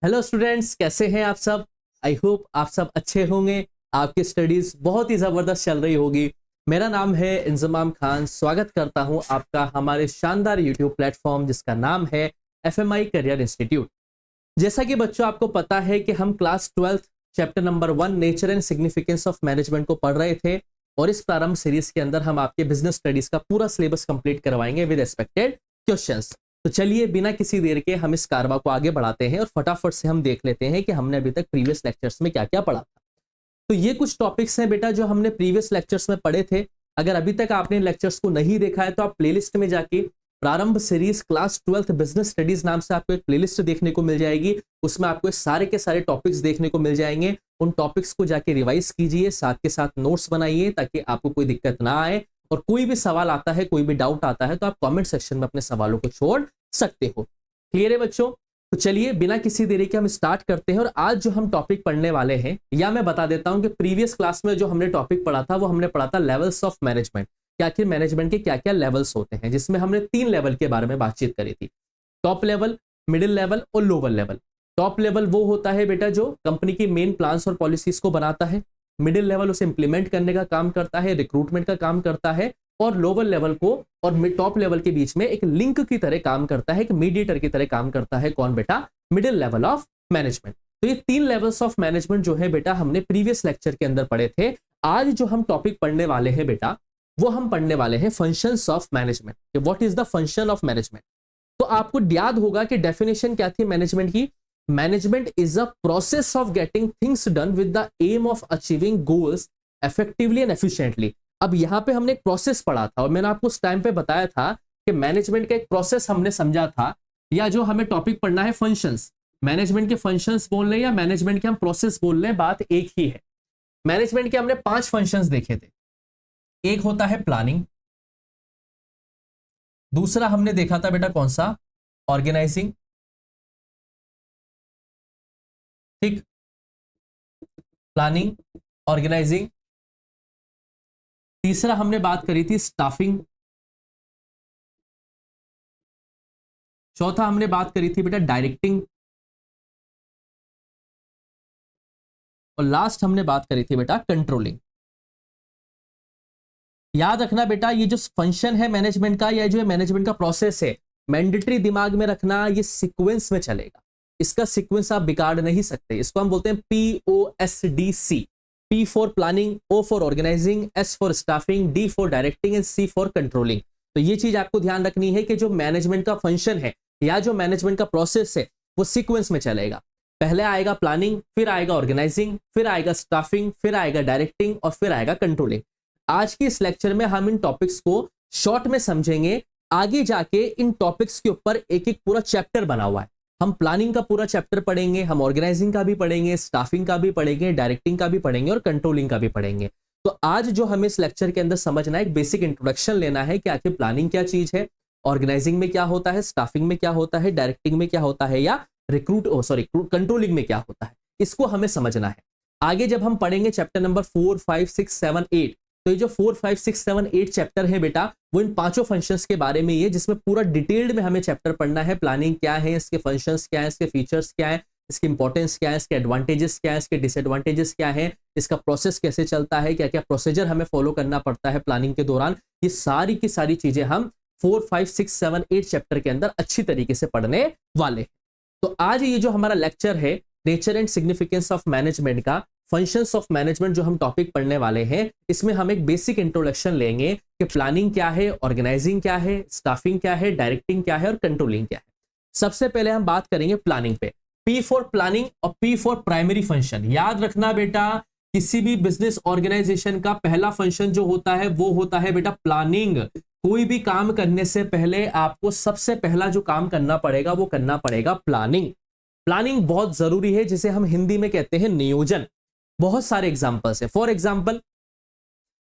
Hello students, कैसे हैं आप सब। आई होप आप सब अच्छे होंगे। आपकी स्टडीज बहुत ही ज़बरदस्त चल रही होगी। मेरा नाम है इंजमाम खान। स्वागत करता हूं आपका हमारे शानदार यूट्यूब प्लेटफॉर्म जिसका नाम है FMI करियर इंस्टीट्यूट। जैसा कि बच्चों आपको पता है कि हम class 12 chapter number 1 nature and significance of management को पढ़ रहे थे और इस प्रारंभ सीरीज के अंदर हम आपके बिजनेस स्टडीज का पूरा सिलेबस कंप्लीट करवाएंगे विद एक्सपेक्टेड क्वेश्चंस। तो चलिए बिना किसी देर के हम इस कारवा को आगे बढ़ाते हैं और फटाफट से हम देख लेते हैं कि हमने अभी तक प्रीवियस लेक्चर्स में क्या क्या पढ़ा था। तो ये कुछ टॉपिक्स हैं बेटा जो हमने प्रीवियस लेक्चर्स में पढ़े थे। अगर अभी तक आपने लेक्चर्स को नहीं देखा है तो आप प्लेलिस्ट में जाके प्रारंभ सीरीज क्लास 12 बिजनेस स्टडीज नाम से आपको एक प्लेलिस्ट देखने को मिल जाएगी। उसमें आपको सारे के सारे टॉपिक्स देखने को मिल जाएंगे। उन टॉपिक्स को जाके रिवाइज कीजिए, साथ के साथ नोट्स बनाइए ताकि आपको कोई दिक्कत ना आए। और कोई भी सवाल आता है, कोई भी डाउट आता है तो आप कमेंट सेक्शन में अपने सवालों को छोड़ सकते हो। क्लियर है बच्चों? तो चलिए बिना किसी देरी के हम स्टार्ट करते हैं। और आज जो हम टॉपिक पढ़ने वाले हैं, या मैं बता देता हूं कि प्रीवियस क्लास में जो हमने टॉपिक पढ़ा था वो हमने पढ़ा था लेवल्स ऑफ मैनेजमेंट। क्या आखिर मैनेजमेंट के क्या क्या लेवल्स होते हैं, जिसमें हमने 3 लेवल के बारे में बातचीत करी थी। टॉप लेवल, मिडिल लेवल और लोअर लेवल। टॉप लेवल वो होता है बेटा जो कंपनी की मेन प्लान्स और पॉलिसीज को बनाता है। मिडिल लेवल उसे इंप्लीमेंट करने का काम करता है, रिक्रूटमेंट का काम करता है। और लोअर लेवल को और टॉप लेवल के बीच में एक लिंक की तरह काम करता है, एक मीडिएटर की तरह काम करता है। कौन बेटा? Middle level of management. तो ये 3 लेवल्स ऑफ मैनेजमेंट जो है बेटा हमने प्रीवियस लेक्चर के अंदर पढ़े थे। आज जो हम टॉपिक पढ़ने वाले हैं बेटा वो हम पढ़ने वाले हैं functions of management. What is the function of management. तो आपको याद होगा कि डेफिनेशन क्या थी मैनेजमेंट की। Management is a process of getting things done with the aim of achieving goals effectively and efficiently. अब यहां पे हमने एक प्रोसेस पढ़ा था और मैंने आपको उस टाइम पे बताया था कि मैनेजमेंट का एक प्रोसेस हमने समझा था। या जो हमें टॉपिक पढ़ना है फंक्शंस, मैनेजमेंट के फंक्शंस बोल रहे हैं या मैनेजमेंट के हम प्रोसेस बोल रहे हैं, बात एक ही है। मैनेजमेंट के हमने 5 फंक्शंस देखे थे। एक होता है प्लानिंग, दूसरा हमने देखा था बेटा कौन सा? ऑर्गेनाइजिंग, ठीक, प्लानिंग, ऑर्गेनाइजिंग। तीसरा हमने बात करी थी स्टाफिंग। चौथा हमने बात करी थी बेटा डायरेक्टिंग। और लास्ट हमने बात करी थी बेटा कंट्रोलिंग। याद रखना बेटा ये जो फंक्शन है मैनेजमेंट का या जो मैनेजमेंट का प्रोसेस है, मैंडेटरी दिमाग में रखना, ये सीक्वेंस में चलेगा। इसका सीक्वेंस आप बिगाड़ नहीं सकते। इसको हम बोलते हैं POSDC। P for planning, O for organising, S for staffing, D for directing and C for controlling. तो ये चीज आपको ध्यान रखनी है कि जो मैनेजमेंट का फंक्शन है या जो मैनेजमेंट का प्रोसेस है वो सीक्वेंस में चलेगा। पहले आएगा प्लानिंग, फिर आएगा ऑर्गेनाइजिंग, फिर आएगा स्टाफिंग, फिर आएगा डायरेक्टिंग और फिर आएगा कंट्रोलिंग। आज की इस लेक्चर में हम इन टॉपिक्स को शॉर्ट में समझेंगे। आगे जाके इन टॉपिक्स के ऊपर एक एक पूरा चैप्टर बना हुआ है। हम प्लानिंग का पूरा चैप्टर पढ़ेंगे, हम ऑर्गेनाइजिंग का भी पढ़ेंगे, स्टाफिंग का भी पढ़ेंगे, डायरेक्टिंग का भी पढ़ेंगे और कंट्रोलिंग का भी पढ़ेंगे। तो आज जो हमें इस लेक्चर के अंदर समझना है, एक बेसिक इंट्रोडक्शन लेना है कि आखिर प्लानिंग क्या चीज है, ऑर्गेनाइजिंग में क्या होता है, स्टाफिंग में क्या होता है, डायरेक्टिंग में क्या होता है, या कंट्रोलिंग में क्या होता है, इसको हमें समझना है। आगे जब हम पढ़ेंगे चैप्टर नंबर 4, 5, 6, 7, 8, तो ये जो 4, 5, 6, 7, 8 चैप्टर है बेटा वो इन 5 फंक्शंस के बारे में ये, जिसमें पूरा डिटेल्ड में हमें चैप्टर पढ़ना है। प्लानिंग क्या है, इसके फंक्शंस क्या है, इसके फीचर्स क्या है, इसकी इंपॉर्टेंस क्या है, इसके एडवांटेजेस क्या है, इसके डिसएडवांटेजेस क्या है, इसका प्रोसेस कैसे चलता है, क्या क्या प्रोसीजर हमें फॉलो करना पड़ता है प्लानिंग के दौरान। ये सारी की सारी चीजें हम 4, 5, 6, 7, 8 चैप्टर के अंदर अच्छी तरीके से पढ़ने वाले हैं। तो आज ये जो हमारा लेक्चर है nature and significance of management का, फंक्शंस ऑफ मैनेजमेंट जो हम टॉपिक पढ़ने वाले हैं, इसमें हम एक बेसिक इंट्रोडक्शन लेंगे कि प्लानिंग क्या है, ऑर्गेनाइजिंग क्या है, स्टाफिंग क्या है, डायरेक्टिंग क्या है और कंट्रोलिंग क्या है। सबसे पहले हम बात करेंगे प्लानिंग पे। P फॉर प्लानिंग और P फॉर प्राइमरी फंक्शन। याद रखना बेटा किसी भी बिजनेस ऑर्गेनाइजेशन का पहला फंक्शन जो होता है वो होता है बेटा प्लानिंग। कोई भी काम करने से पहले आपको सबसे पहला जो काम करना पड़ेगा वो करना पड़ेगा प्लानिंग। प्लानिंग बहुत जरूरी है, जिसे हम हिंदी में कहते हैं नियोजन। बहुत सारे एग्जांपल्स है। फॉर एग्जांपल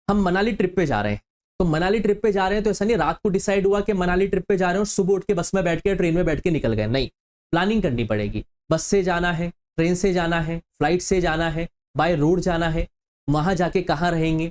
हम मनाली ट्रिप पे जा रहे हैं, तो मनाली ट्रिप पे जा रहे हैं तो ऐसा नहीं रात को डिसाइड हुआ कि मनाली ट्रिप पे जा रहे हैं और सुबह उठ के बस में बैठ के ट्रेन में बैठ के निकल गए। नहीं, प्लानिंग करनी पड़ेगी। बस से जाना है, ट्रेन से जाना है, फ्लाइट से जाना है, बाय रोड जाना है, वहां जाके कहाँ रहेंगे,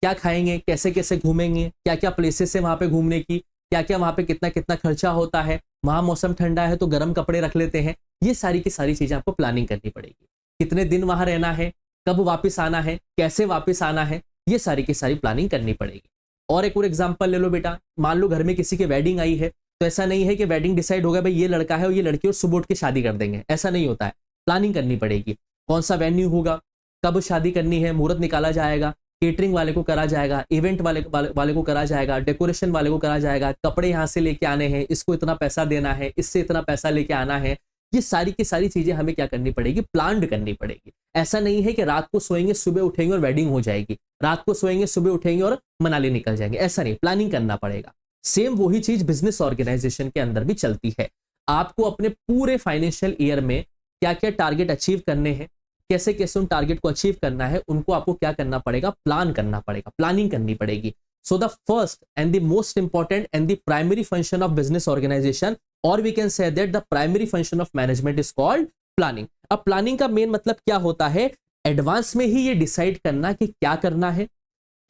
क्या खाएंगे, कैसे कैसे घूमेंगे, क्या क्या प्लेसेस है वहां पे घूमने की, क्या क्या वहां पे कितना कितना खर्चा होता है, वहां मौसम ठंडा है तो गर्म कपड़े रख लेते हैं। ये सारी की सारी चीजें आपको प्लानिंग करनी पड़ेगी। कितने दिन वहां रहना है, कब वापस आना है, कैसे वापस आना है, ये सारी की सारी प्लानिंग करनी पड़ेगी। और एक और एग्जांपल ले लो बेटा, मान लो घर में किसी की वेडिंग आई है, तो ऐसा नहीं है कि वेडिंग डिसाइड होगा भाई ये लड़का है और ये लड़की और सुबह उठ के शादी कर देंगे, ऐसा नहीं होता है। प्लानिंग करनी पड़ेगी, कौन सा वेन्यू होगा, कब शादी करनी है, मुहूर्त निकाला जाएगा, केटरिंग वाले को करा जाएगा, इवेंट वाले को करा जाएगा, डेकोरेशन वाले को करा जाएगा, कपड़े यहाँ से लेके आने हैं, इसको इतना पैसा देना है, इससे इतना पैसा लेके आना है। ये सारी की सारी चीजें हमें क्या करनी पड़ेगी, प्लान्ड करनी पड़ेगी। ऐसा नहीं है कि रात को सोएंगे सुबह उठेंगे और वेडिंग हो जाएगी, रात को सोएंगे सुबह उठेंगे और मनाली निकल जाएंगे, ऐसा नहीं, प्लानिंग करना पड़ेगा। सेम वही चीज बिजनेस ऑर्गेनाइजेशन के अंदर भी चलती है। आपको अपने पूरे फाइनेंशियल ईयर में क्या क्या टारगेट अचीव करने हैं, कैसे कैसे उन टारगेट को अचीव करना है, उनको आपको क्या करना पड़ेगा, प्लान करना पड़ेगा, प्लानिंग करनी पड़ेगी। So the first and the most important and the primary function of business organization, और we can say that the primary function of management is called planning. अब प्लानिंग का मेन मतलब क्या होता है, एडवांस में ही ये डिसाइड करना कि क्या करना है,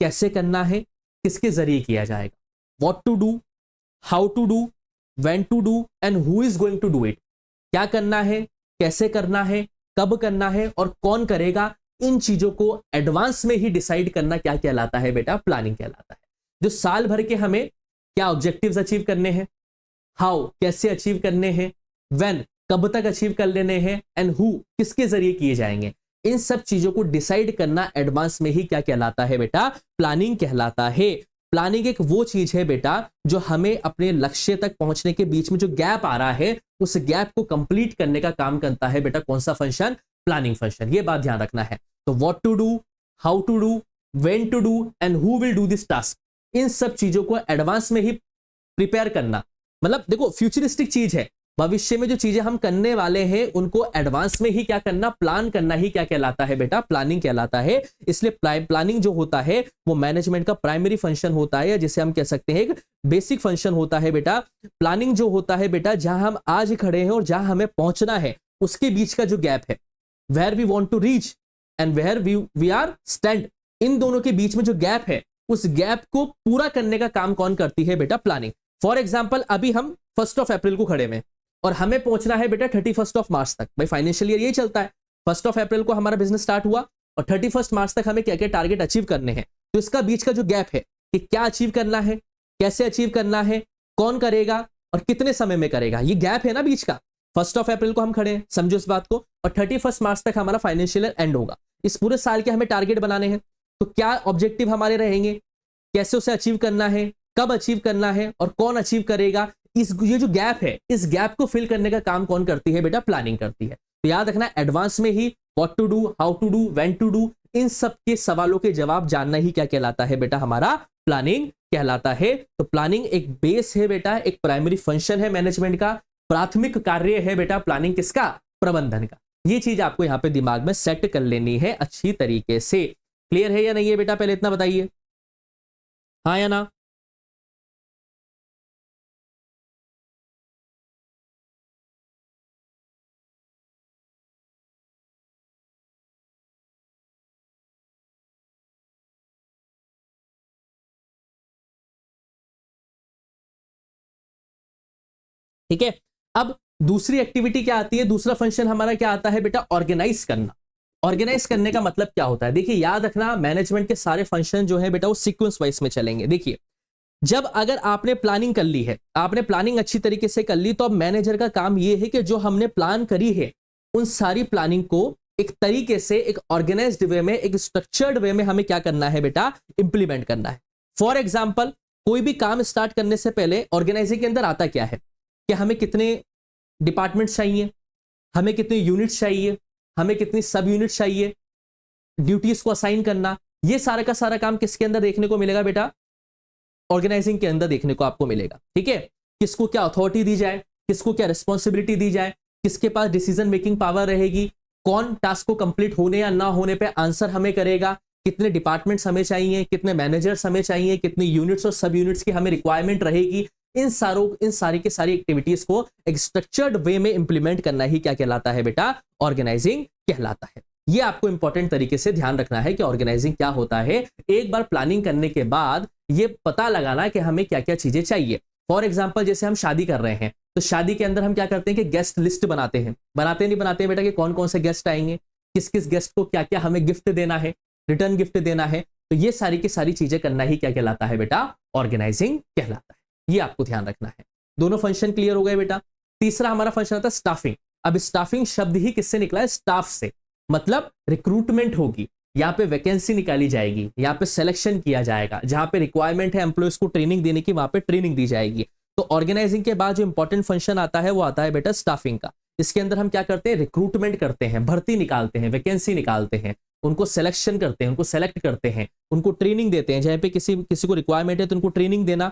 कैसे करना है, किसके जरिए किया जाएगा, what to do, how to do, when to do and who is going to do it. क्या करना है, कैसे करना है, कब करना है और कौन करेगा, इन चीजों को एडवांस में ही डिसाइड करना क्या कहलाता है बेटा, प्लानिंग कहलाता है। जो साल भर के हमें क्या ऑब्जेक्टिव्स अचीव करने हैं, हाउ कैसे अचीव करने हैं, व्हेन कब तक अचीव कर लेने हैं, एंड हु किसके जरिए किए जाएंगे, इन सब चीजों को डिसाइड करना एडवांस में ही क्या कहलाता है बेटा, प्लानिंग कहलाता है। प्लानिंग एक वो चीज है बेटा जो हमें अपने लक्ष्य तक पहुंचने के बीच में जो गैप आ रहा है, उस गैप को कंप्लीट करने का काम करता है बेटा कौन सा फंक्शन, प्लानिंग फंक्शन। ये बात ध्यान रखना है। तो what to do, how to do, when to do and who will do this task, इन सब चीजों को एडवांस में ही प्रिपेयर करना। मतलब देखो फ्यूचरिस्टिक चीज है, भविष्य में जो चीजें हम करने वाले हैं उनको एडवांस में ही क्या करना, प्लान करना ही क्या कहलाता है बेटा, प्लानिंग कहलाता है। इसलिए प्लानिंग जो होता है वो मैनेजमेंट का प्राइमरी फंक्शन होता है, या जिसे हम कह सकते हैं एक बेसिक फंक्शन होता है बेटा। प्लानिंग जो होता है बेटा, जहां हम आज खड़े हैं और जहां हमें पहुंचना है उसके बीच का जो गैप है, where we want to reach and where we are stand, इन दोनों के बीच में जो गैप है, उस गैप को पूरा करने का काम कौन करती है बेटा, प्लानिंग। फॉर एग्जाम्पल अभी हम 1 अप्रैल को खड़े में और हमें पहुंचना है बेटा 31 मार्च तक। भाई फाइनेंशियल ईयर यही चलता है, 1 अप्रैल को हमारा बिजनेस स्टार्ट हुआ और 31 मार्च तक हमें क्या क्या टारगेट अचीव करने हैं। तो इसका बीच का जो गैप है कि क्या अचीव करना है, कैसे अचीव करना है, कौन करेगा और कितने समय में करेगा, ये गैप है ना बीच का। 1 अप्रैल को हम खड़े हैं, समझो इस बात को, और 31 मार्च तक हमारा फाइनेंशियल ईयर एंड होगा। इस पूरे साल के हमें टारगेट बनाने हैं, तो क्या ऑब्जेक्टिव हमारे रहेंगे, कैसे उसे अचीव करना है, कब अचीव करना है और कौन अचीव करेगा। ये जो गैप है, इस गैप को फिल करने का काम कौन करती है बेटा, प्लानिंग करती है। तो याद रखना एडवांस में ही what to do, how to do, when to do, इन सब के सवालों के जवाब जानना ही क्या कहलाता है बेटा, हमारा प्लानिंग कहलाता है। तो प्लानिंग एक बेस है बेटा, एक प्राइमरी फंक्शन है मैनेजमेंट का, प्राथमिक कार्य है बेटा प्लानिंग किसका, प्रबंधन का। ये चीज आपको यहां पे दिमाग में सेट कर लेनी है अच्छी तरीके से। क्लियर है या नहीं है बेटा, पहले इतना बताइए, हाँ या ना। ठीक है, अब दूसरी एक्टिविटी क्या आती है, दूसरा फंक्शन हमारा क्या आता है बेटा, ऑर्गेनाइज करना। ऑर्गेनाइज करने का मतलब क्या होता है, देखिए याद रखना मैनेजमेंट के सारे फंक्शन जो है बेटा वो सीक्वेंस वाइज में चलेंगे। देखिए जब अगर आपने प्लानिंग कर ली है, आपने प्लानिंग अच्छी तरीके से कर ली, तो अब मैनेजर का काम यह है कि जो हमने प्लान करी है उन सारी प्लानिंग को एक तरीके से, एक ऑर्गेनाइज्ड वे में, एक स्ट्रक्चर्ड वे में हमें क्या करना है बेटा, इंप्लीमेंट करना है। फॉर एग्जाम्पल कोई भी काम स्टार्ट करने से पहले ऑर्गेनाइजिंग के अंदर आता क्या है कि हमें कितने डिपार्टमेंट्स चाहिए, हमें कितने यूनिट्स चाहिए, हमें कितनी सब यूनिट्स चाहिए, ड्यूटीज को असाइन करना, ये सारा का सारा काम किसके अंदर देखने को मिलेगा बेटा, ऑर्गेनाइजिंग के अंदर देखने को आपको मिलेगा। ठीक है, किसको क्या अथॉरिटी दी जाए, किसको क्या रिस्पॉन्सिबिलिटी दी जाए, किसके पास डिसीजन मेकिंग पावर रहेगी, कौन टास्क को कंप्लीट होने या ना होने पे आंसर हमें करेगा, कितने डिपार्टमेंट्स हमें चाहिए, कितने मैनेजर्स हमें चाहिए, कितनी यूनिट्स और सब यूनिट्स की हमें रिक्वायरमेंट रहेगी। इन सारी की सारी एक्टिविटीज को एक स्ट्रक्चर्ड वे में इंप्लीमेंट करना ही क्या कहलाता है बेटा, ऑर्गेनाइजिंग कहलाता है। ये आपको इंपॉर्टेंट तरीके से ध्यान रखना है कि ऑर्गेनाइजिंग क्या होता है। एक बार प्लानिंग करने के बाद ये पता लगाना कि हमें क्या क्या चीजें चाहिए। फॉर एग्जाम्पल जैसे हम शादी कर रहे हैं, तो शादी के अंदर हम क्या करते हैं कि गेस्ट लिस्ट बनाते हैं, नहीं बनाते हैं बेटा कि कौन कौन से गेस्ट आएंगे, किस किस गेस्ट को क्या क्या हमें गिफ्ट देना है, रिटर्न गिफ्ट देना है। तो ये सारी की सारी चीजें करना ही क्या कहलाता है बेटा, ऑर्गेनाइजिंग कहलाता है। ये आपको ध्यान रखना है। दोनों फंक्शन क्लियर हो गए बेटा। तीसरा हमारा फंक्शन आता है स्टाफिंग। अब स्टाफिंग शब्द ही किससे निकला है, स्टाफ से, मतलब रिक्रूटमेंट होगी, यहाँ पे वैकेंसी निकाली जाएगी, यहाँ पे सिलेक्शन किया जाएगा, जहां पे रिक्वायरमेंट है एम्प्लॉयज को ट्रेनिंग देने की, वहां पे ट्रेनिंग दी जाएगी। तो ऑर्गेनाइजिंग के बाद जो इंपॉर्टेंट फंक्शन आता है वो आता है बेटा स्टाफिंग का। इसके अंदर हम क्या करते हैं, रिक्रूटमेंट करते हैं, भर्ती निकालते हैं, वैकेंसी निकालते हैं, उनको सिलेक्शन करते हैं, उनको सेलेक्ट करते हैं, उनको ट्रेनिंग देते हैं, जहां पे किसी को रिक्वायरमेंट है तो उनको ट्रेनिंग देना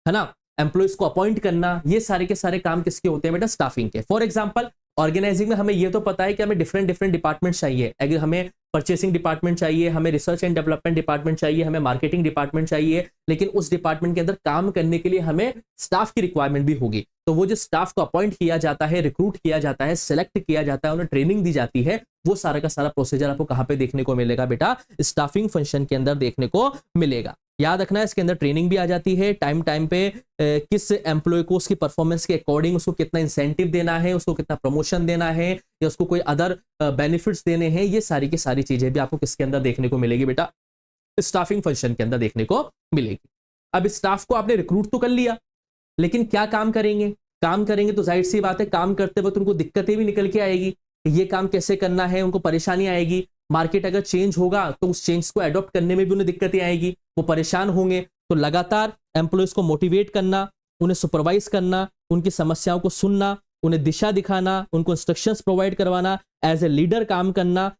है ना, एम्प्लॉयज को अपॉइंट करना, ये सारे के सारे काम किसके होते हैं बेटा, स्टाफिंग के। फॉर एग्जांपल ऑर्गेनाइजिंग में हमें ये तो पता है कि हमें डिफरेंट डिफरेंट डिपार्टमेंट चाहिए, अगर हमें परचेसिंग डिपार्टमेंट चाहिए, हमें रिसर्च एंड डेवलपमेंट डिपार्टमेंट चाहिए, हमें मार्केटिंग डिपार्टमेंट चाहिए, लेकिन उस डिपार्टमेंट के अंदर काम करने के लिए हमें स्टाफ की रिक्वायरमेंट भी होगी। तो वो जो स्टाफ को अपॉइंट किया जाता है, रिक्रूट किया जाता है, सेलेक्ट किया जाता है, उन्हें ट्रेनिंग दी जाती है, वो सारा का सारा प्रोसीजर आपको कहां पे देखने को मिलेगा बेटा, स्टाफिंग फंक्शन के अंदर देखने को मिलेगा। याद रखना है इसके अंदर ट्रेनिंग भी आ जाती है, टाइम टाइम पे किस एम्प्लॉय को उसकी परफॉर्मेंस के अकॉर्डिंग उसको कितना इंसेंटिव देना है, उसको कितना प्रमोशन देना है, या उसको कोई अदर बेनिफिट्स देने हैं, ये सारी की सारी चीजें भी आपको किसके अंदर देखने को मिलेगी बेटा, स्टाफिंग फंक्शन के अंदर देखने को मिलेगी। अब स्टाफ को आपने रिक्रूट तो कर लिया, लेकिन क्या काम करेंगे, काम करेंगे तो जाहिर सी बात है काम करते वक्त उनको दिक्कतें भी निकल के आएगी, ये काम कैसे करना है, उनको परेशानी आएगी, मार्केट अगर चेंज होगा तो उस चेंज को अडॉप्ट करने में भी उन्हें दिक्कतें आएगी, वो परेशान होंगे। तो लगातार एम्प्लॉयज को मोटिवेट करना, उन्हें सुपरवाइज करना, उनकी समस्याओं को सुनना, उन्हें दिशा दिखाना, उनको इंस्ट्रक्शंस प्रोवाइड करवाना, एज ए लीडर काम करना,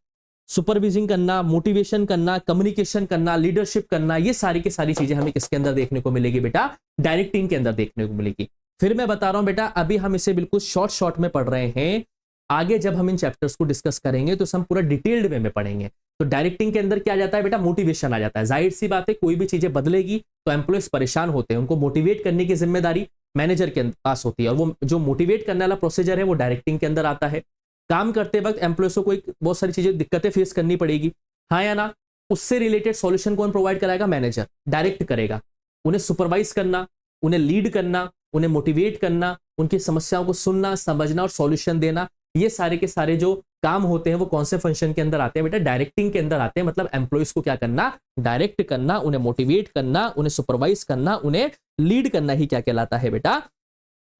सुपरविजन करना, मोटिवेशन करना, कम्युनिकेशन करना, लीडरशिप करना, ये सारी की सारी चीजें हमें किसके अंदर देखने को मिलेगी बेटा, डायरेक्ट टीम के अंदर देखने को मिलेगी। फिर मैं बता रहा हूं बेटा, अभी हम इसे बिल्कुल शॉर्ट में पढ़ रहे हैं, आगे जब हम इन चैप्टर्स को डिस्कस करेंगे तो हम पूरा डिटेल्ड वे में पढ़ेंगे। तो डायरेक्टिंग के अंदर क्या आ जाता है बेटा, मोटिवेशन आ जाता है। जाहिर सी बात है कोई भी चीजें बदलेगी तो एम्प्लॉयज परेशान होते हैं, उनको मोटिवेट करने की जिम्मेदारी मैनेजर के पास होती है, और वो जो मोटिवेट करने वाला प्रोसीजर है वो डायरेक्टिंग के अंदर आता है। काम करते वक्त एम्प्लॉयज को बहुत सारी चीजें दिक्कतें फेस करनी पड़ेगी, हाँ या ना, उससे रिलेटेड सॉल्यूशन कौन प्रोवाइड कराएगा, मैनेजर डायरेक्ट करेगा। उन्हें सुपरवाइज करना, उन्हें लीड करना, उन्हें मोटिवेट करना, उनकी समस्याओं को सुनना, समझना और सॉल्यूशन देना, ये सारे के सारे जो काम होते हैं वो कौन से फंक्शन के अंदर आते हैं बेटा, डायरेक्टिंग के अंदर आते हैं। मतलब एम्प्लॉयज को क्या करना, डायरेक्ट करना, उन्हें मोटिवेट करना, उन्हें सुपरवाइज करना, उन्हें लीड करना ही क्या कहलाता है बेटा,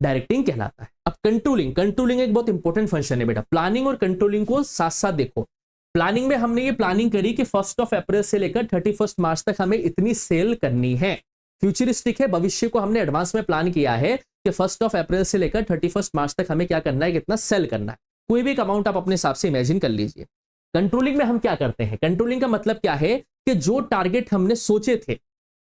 डायरेक्टिंग कहलाता है। अब कंट्रोलिंग एक बहुत इंपॉर्टेंट फंक्शन है बेटा। प्लानिंग और कंट्रोलिंग को साथ साथ देखो। प्लानिंग में हमने ये प्लानिंग करी कि 1 अप्रैल से लेकर 31 मार्च तक हमें इतनी सेल करनी है, फ्यूचरिस्टिक है, भविष्य को हमने एडवांस में प्लान किया है कि 1 अप्रैल से लेकर 31 मार्च तक हमें क्या करना है, कितना सेल करना है। कोई भी एक अमाउंट आप अपने हिसाब से इमेजिन कर लीजिए। कंट्रोलिंग में हम क्या करते हैं, कंट्रोलिंग का मतलब क्या है कि जो टारगेट हमने सोचे थे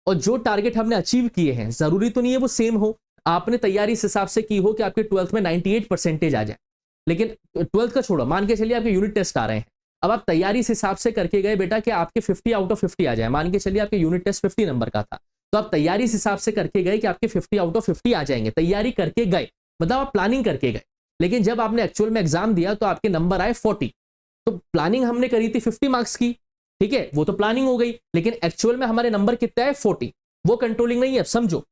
और जो टारगेट हमने अचीव किए हैं, जरूरी तो नहीं है वो सेम हो। आपने तैयारी इस हिसाब से की हो कि आपके 12th में 98% आ जाए, लेकिन 12th का छोड़ो, मान के चलिए आपके यूनिट टेस्ट आ रहे हैं, अब आप तैयारी इस हिसाब से करके गए बेटा कि आपके 50 आउट ऑफ 50 आ जाए। मान के चलिए आपके यूनिट टेस्ट 50 नंबर का था, तो आप तैयारी इस हिसाब से करके गए कि आपके 50 आउट ऑफ 50 आ जाएंगे, तैयारी करके गए, मतलब आप प्लानिंग करके गए। लेकिन जब आपने एक्चुअल में एग्जाम दिया तो आपके नंबर आए 40। तो प्लानिंग हमने करी थी 50 मार्क्स की, ठीक है, वो तो प्लानिंग हो गई, लेकिन एक्चुअल में हमारे नंबर कितने आए, 40। वो कंट्रोलिंग नहीं है, समझो।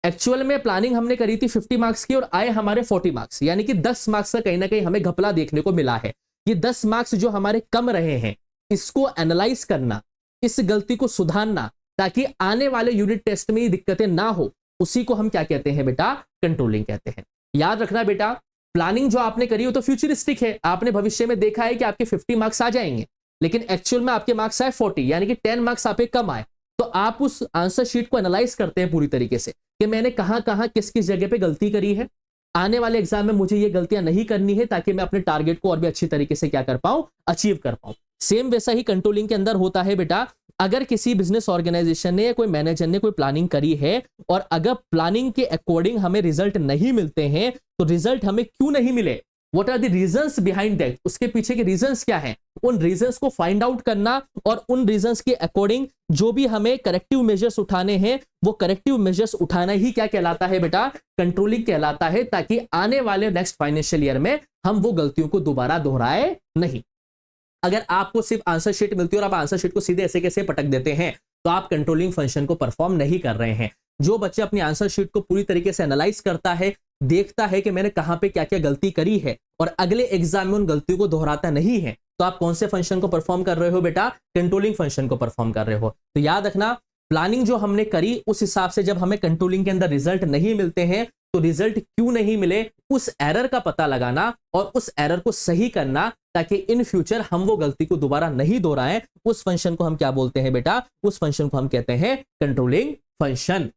एक्चुअल में प्लानिंग हमने करी थी 50 मार्क्स की और आए हमारे 40 मार्क्स, यानी कि 10 मार्क्स का कहीं ना कहीं हमें घपला देखने को मिला है। ये 10 मार्क्स जो हमारे कम रहे हैं, इसको एनालाइज करना, इस गलती को सुधारना, ताकि आने वाले यूनिट टेस्ट में दिक्कतें ना हो, उसी को हम क्या कहते हैं बेटा, कंट्रोलिंग कहते हैं। याद रखना बेटा, प्लानिंग जो आपने करी हो तो फ्यूचरिस्टिक है, आपने भविष्य में देखा है कि आपके 50 मार्क्स आ जाएंगे, लेकिन एक्चुअल में आपके मार्क्स आए 40, यानी कि 10 मार्क्स आपके कम आए। तो आप उस आंसर शीट को एनालाइज करते हैं पूरी तरीके से कि मैंने कहां कहां किस किस जगह पे गलती करी है, आने वाले एग्जाम में मुझे ये गलतियां नहीं करनी है, ताकि मैं अपने टारगेट को और भी अच्छी तरीके से क्या कर पाऊं, अचीव कर पाऊं। सेम वैसा ही कंट्रोलिंग के अंदर होता है बेटा। अगर किसी बिजनेस ऑर्गेनाइजेशन ने या कोई मैनेजर ने कोई प्लानिंग करी है और अगर प्लानिंग के अकॉर्डिंग हमें रिजल्ट नहीं मिलते हैं, तो रिजल्ट हमें क्यों नहीं मिले, what are the reasons behind that, उसके पीछे के रीजंस क्या हैं, उन रीजंस को फाइंड आउट करना और उन रीजंस के अकॉर्डिंग जो भी हमें करेक्टिव मेजर्स उठाने हैं, वो करेक्टिव मेजर्स उठाना ही क्या कहलाता है बेटा, कंट्रोलिंग कहलाता है, ताकि आने वाले नेक्स्ट फाइनेंशियल ईयर में हम वो गलतियों को दोबारा दोहराए नहीं। अगर आपको सिर्फ आंसर शीट मिलती है और आप आंसर शीट को सीधे ऐसे कैसे पटक देते हैं, तो आप कंट्रोलिंग फंक्शन को परफॉर्म नहीं कर रहे हैं। जो बच्चे अपनी आंसर शीट को पूरी तरीके से एनालाइज करता है, देखता है कि मैंने कहां पे क्या क्या गलती करी है और अगले एग्जाम में उन गलतियों को दोहराता नहीं है, तो आप कौन से फंक्शन को परफॉर्म कर रहे हो बेटा? कंट्रोलिंग फंक्शन को परफॉर्म कर रहे हो। तो याद रखना, प्लानिंग जो हमने करी उस हिसाब से जब हमें कंट्रोलिंग के अंदर रिजल्ट नहीं मिलते हैं, तो रिजल्ट क्यों नहीं मिले, उस एरर का पता लगाना और उस एरर को सही करना, ताकि इन फ्यूचर हम वो गलती को दोबारा नहीं दोहराएं। उस फंक्शन को हम क्या बोलते हैं बेटा? उस फंक्शन को हम कहते हैं कंट्रोलिंग फंक्शन।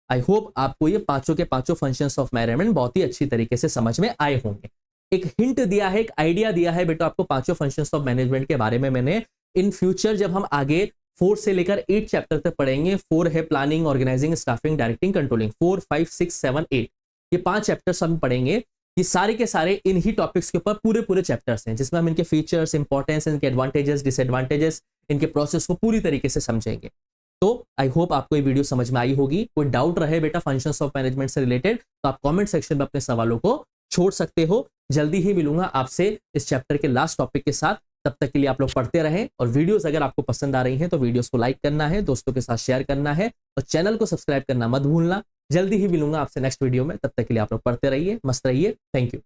आई होप आपको ये पांचों के पांचों फंक्शंस ऑफ मेजरमेंट बहुत ही अच्छी तरीके से समझ में आए होंगे। एक हिंट दिया है, एक आइडिया दिया है बेटा आपको पांचों फंक्शंस ऑफ मैनेजमेंट के बारे में मैंने। इन फ्यूचर जब हम आगे 4 से लेकर 8 चैप्टर तक पढ़ेंगे, 4 है planning, organising, staffing, directing, controlling, 4, 5, 6, 7, 8, ये 5 चैप्टर्स हम पढ़ेंगे। ये सारे के सारे इन ही टॉपिक्स के ऊपर पूरे पूरे चैप्टर्स हैं, जिसमें हम इनके फीचर्स, इंपॉर्टेंस, इनके एडवांटेजेस, डिसएडवांटेजेस, इनके प्रोसेस को पूरी तरीके से समझेंगे। तो आई होप आपको ये वीडियो समझ में आई होगी। कोई डाउट रहे बेटा फंक्शंस ऑफ मैनेजमेंट से रिलेटेड, तो आप कमेंट सेक्शन में अपने सवालों को छोड़ सकते हो। जल्दी ही मिलूंगा आपसे इस चैप्टर के लास्ट टॉपिक के साथ। तब तक के लिए आप लोग पढ़ते रहें, और वीडियोस अगर आपको पसंद आ रही हैं तो वीडियोस को लाइक करना है, दोस्तों के साथ शेयर करना है, और चैनल को सब्सक्राइब करना मत भूलना। जल्दी ही मिलूंगा आपसे नेक्स्ट वीडियो में। तब तक के लिए आप लोग पढ़ते रहिए, मस्त रहिए। Thank you.